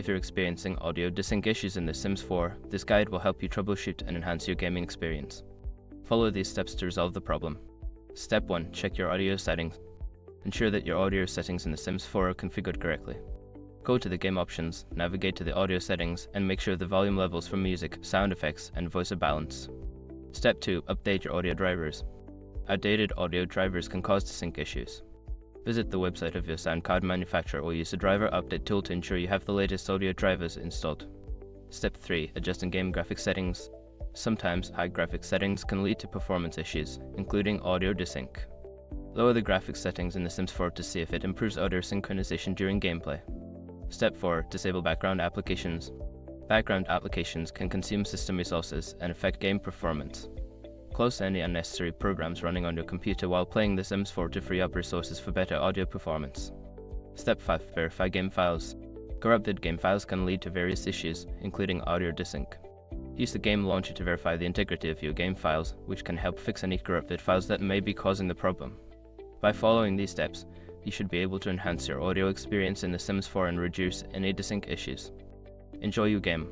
If you're experiencing audio desync issues in The Sims 4, this guide will help you troubleshoot and enhance your gaming experience. Follow these steps to resolve the problem. Step 1. Check your audio settings. Ensure that your audio settings in The Sims 4 are configured correctly. Go to the game options, navigate to the audio settings, and make sure the volume levels for music, sound effects, and voice are balanced. Step 2. Update your audio drivers. Outdated audio drivers can cause desync issues. Visit the website of your sound card manufacturer or use the driver update tool to ensure you have the latest audio drivers installed. Step 3. Adjust in-game graphics settings. Sometimes high graphics settings can lead to performance issues, including audio desync. Lower the graphics settings in The Sims 4 to see if it improves audio synchronization during gameplay. Step 4. Disable background applications. Background applications can consume system resources and affect game performance. Close any unnecessary programs running on your computer while playing The Sims 4 to free up resources for better audio performance. Step 5. Verify game files. Corrupted game files can lead to various issues, including audio desync. Use the game launcher to verify the integrity of your game files, which can help fix any corrupted files that may be causing the problem. By following these steps, you should be able to enhance your audio experience in The Sims 4 and reduce any desync issues. Enjoy your game.